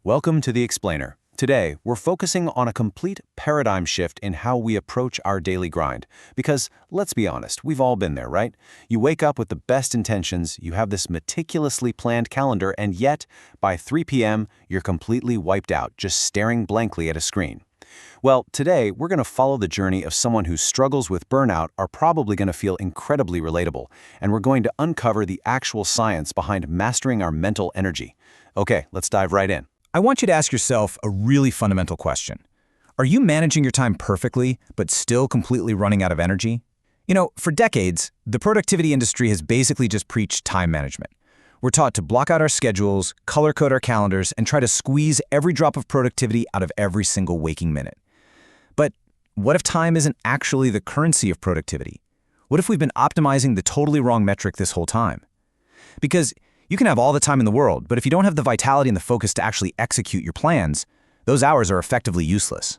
Welcome to The Explainer. Today, we're focusing on a complete paradigm shift in how we approach our daily grind. Because, let's be honest, we've all been there, right? You wake up with the best intentions, you have this meticulously planned calendar, and yet, by 3 p.m., you're completely wiped out, just staring blankly at a screen. Well, today, we're going to follow the journey of someone whose struggles with burnout are probably going to feel incredibly relatable, and we're going to uncover the actual science behind mastering our mental energy. Okay, let's dive right in. I want you to ask yourself a really fundamental question. Are you managing your time perfectly, but still completely running out of energy? For decades, the productivity industry has basically just preached time management. We're taught to block out our schedules, color code our calendars, and try to squeeze every drop of productivity out of every single waking minute. But what if time isn't actually the currency of productivity? What if we've been optimizing the totally wrong metric this whole time? Because you can have all the time in the world, but if you don't have the vitality and the focus to actually execute your plans, those hours are effectively useless.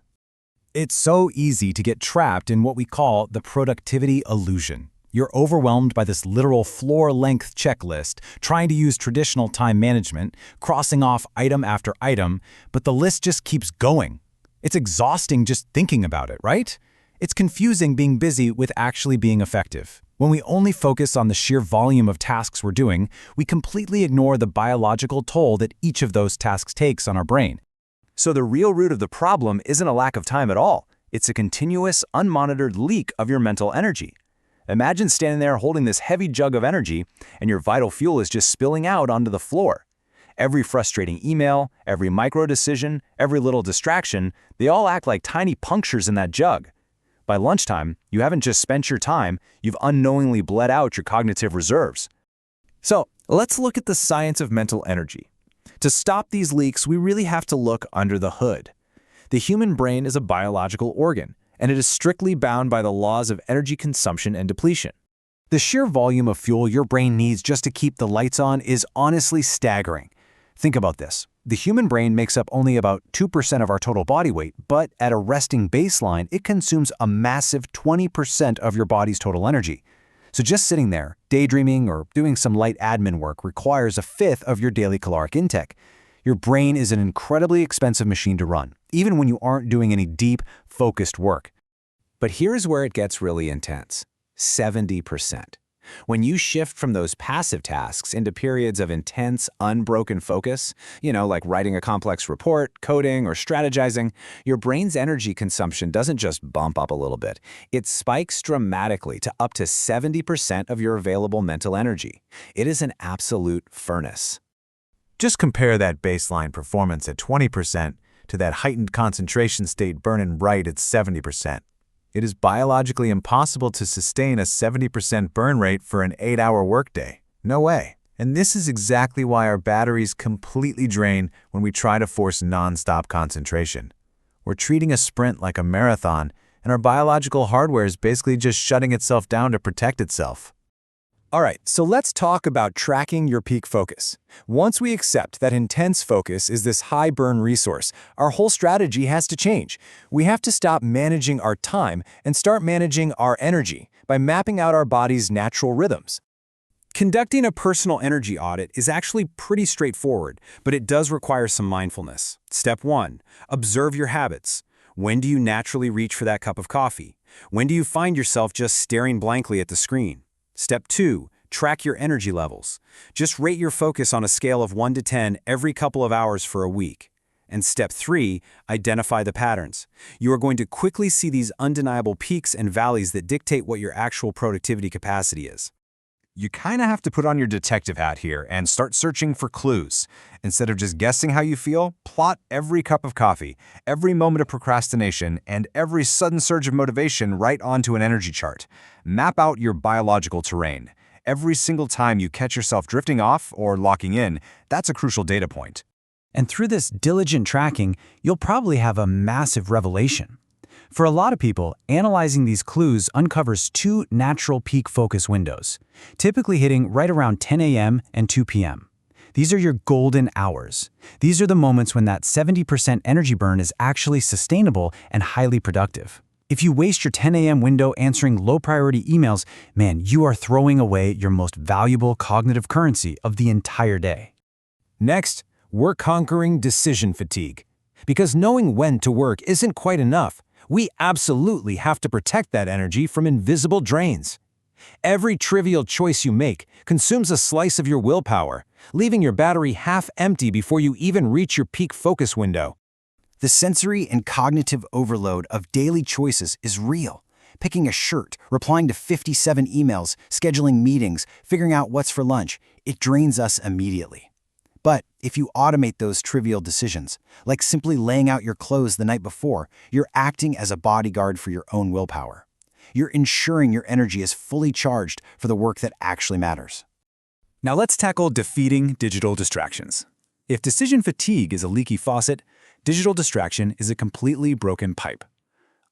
It's so easy to get trapped in what we call the productivity illusion. You're overwhelmed by this literal floor-length checklist, trying to use traditional time management, crossing off item after item, but the list just keeps going. It's exhausting just thinking about it, right? It's confusing being busy with actually being effective. When we only focus on the sheer volume of tasks we're doing, we completely ignore the biological toll that each of those tasks takes on our brain. So the real root of the problem isn't a lack of time at all. It's a continuous, unmonitored leak of your mental energy. Imagine standing there holding this heavy jug of energy, and your vital fuel is just spilling out onto the floor. Every frustrating email, every micro decision, every little distraction, they all act like tiny punctures in that jug. By lunchtime, you haven't just spent your time, you've unknowingly bled out your cognitive reserves. So, let's look at the science of mental energy. To stop these leaks, we really have to look under the hood. The human brain is a biological organ, and it is strictly bound by the laws of energy consumption and depletion. The sheer volume of fuel your brain needs just to keep the lights on is honestly staggering. Think about this. The human brain makes up only about 2% of our total body weight, but at a resting baseline, it consumes a massive 20% of your body's total energy. So just sitting there, daydreaming or doing some light admin work requires a fifth of your daily caloric intake. Your brain is an incredibly expensive machine to run, even when you aren't doing any deep, focused work. But here's where it gets really intense. 70%. When you shift from those passive tasks into periods of intense, unbroken focus, like writing a complex report, coding, or strategizing, your brain's energy consumption doesn't just bump up a little bit. It spikes dramatically to up to 70% of your available mental energy. It is an absolute furnace. Just compare that baseline performance at 20% to that heightened concentration state burning bright at 70%. It is biologically impossible to sustain a 70% burn rate for an 8-hour workday. No way. And this is exactly why our batteries completely drain when we try to force non-stop concentration. We're treating a sprint like a marathon, and our biological hardware is basically just shutting itself down to protect itself. All right, so let's talk about tracking your peak focus. Once we accept that intense focus is this high burn resource, our whole strategy has to change. We have to stop managing our time and start managing our energy by mapping out our body's natural rhythms. Conducting a personal energy audit is actually pretty straightforward, but it does require some mindfulness. Step 1, observe your habits. When do you naturally reach for that cup of coffee? When do you find yourself just staring blankly at the screen? Step 2, track your energy levels. Just rate your focus on a scale of 1 to 10 every couple of hours for a week. And Step 3, identify the patterns. You are going to quickly see these undeniable peaks and valleys that dictate what your actual productivity capacity is. You kind of have to put on your detective hat here and start searching for clues. Instead of just guessing how you feel, plot every cup of coffee, every moment of procrastination, and every sudden surge of motivation right onto an energy chart. Map out your biological terrain. Every single time you catch yourself drifting off or locking in, that's a crucial data point. And through this diligent tracking, you'll probably have a massive revelation. For a lot of people, analyzing these clues uncovers 2 natural peak focus windows, typically hitting right around 10 a.m. and 2 p.m. These are your golden hours. These are the moments when that 70% energy burn is actually sustainable and highly productive. If you waste your 10 a.m. window answering low-priority emails, man, you are throwing away your most valuable cognitive currency of the entire day. Next, we're conquering decision fatigue. Because knowing when to work isn't quite enough. We absolutely have to protect that energy from invisible drains. Every trivial choice you make consumes a slice of your willpower, leaving your battery half empty before you even reach your peak focus window. The sensory and cognitive overload of daily choices is real. Picking a shirt, replying to 57 emails, scheduling meetings, figuring out what's for lunch, it drains us immediately. But if you automate those trivial decisions, like simply laying out your clothes the night before, you're acting as a bodyguard for your own willpower. You're ensuring your energy is fully charged for the work that actually matters. Now let's tackle defeating digital distractions. If decision fatigue is a leaky faucet, digital distraction is a completely broken pipe.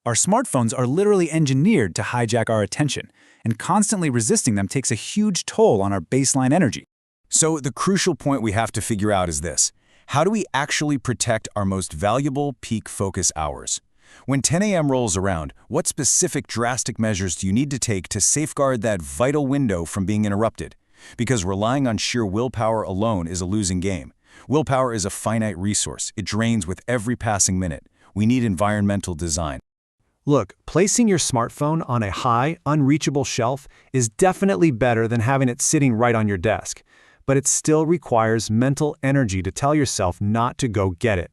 Our smartphones are literally engineered to hijack our attention, and constantly resisting them takes a huge toll on our baseline energy. So the crucial point we have to figure out is this. How do we actually protect our most valuable peak focus hours? When 10 a.m. rolls around, what specific drastic measures do you need to take to safeguard that vital window from being interrupted? Because relying on sheer willpower alone is a losing game. Willpower is a finite resource. It drains with every passing minute. We need environmental design. Look, placing your smartphone on a high, unreachable shelf is definitely better than having it sitting right on your desk. But it still requires mental energy to tell yourself not to go get it.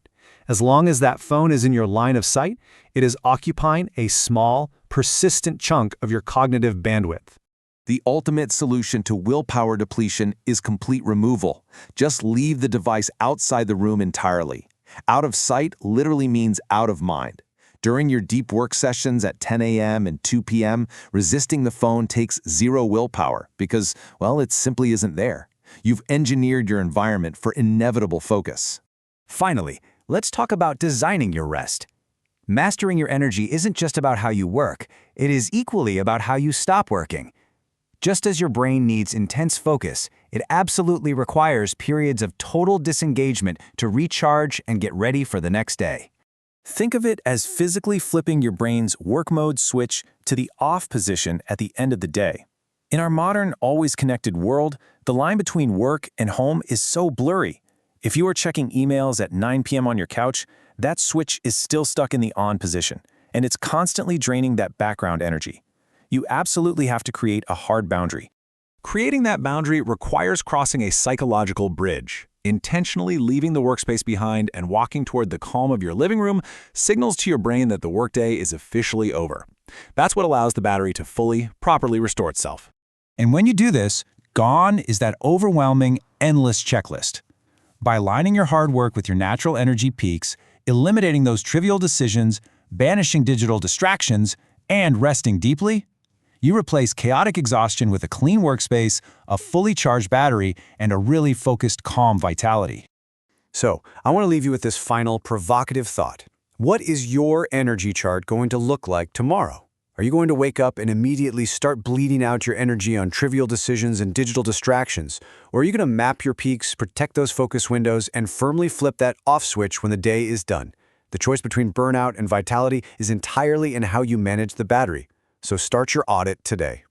As long as that phone is in your line of sight, it is occupying a small, persistent chunk of your cognitive bandwidth. The ultimate solution to willpower depletion is complete removal. Just leave the device outside the room entirely. Out of sight literally means out of mind. During your deep work sessions at 10 a.m. and 2 p.m., resisting the phone takes zero willpower because, well, it simply isn't there. You've engineered your environment for inevitable focus. Finally, let's talk about designing your rest. Mastering your energy isn't just about how you work, it is equally about how you stop working. Just as your brain needs intense focus, it absolutely requires periods of total disengagement to recharge and get ready for the next day. Think of it as physically flipping your brain's work mode switch to the off position at the end of the day. In our modern, always connected world, the line between work and home is so blurry. If you are checking emails at 9 p.m. on your couch, that switch is still stuck in the on position, and it's constantly draining that background energy. You absolutely have to create a hard boundary. Creating that boundary requires crossing a psychological bridge. Intentionally leaving the workspace behind and walking toward the calm of your living room signals to your brain that the workday is officially over. That's what allows the battery to fully, properly restore itself. And when you do this, gone is that overwhelming, endless checklist. By aligning your hard work with your natural energy peaks, eliminating those trivial decisions, banishing digital distractions, and resting deeply, you replace chaotic exhaustion with a clean workspace, a fully charged battery, and a really focused, calm vitality. So, I want to leave you with this final provocative thought. What is your energy chart going to look like tomorrow? Are you going to wake up and immediately start bleeding out your energy on trivial decisions and digital distractions? Or are you going to map your peaks, protect those focus windows, and firmly flip that off switch when the day is done? The choice between burnout and vitality is entirely in how you manage the battery. So start your audit today.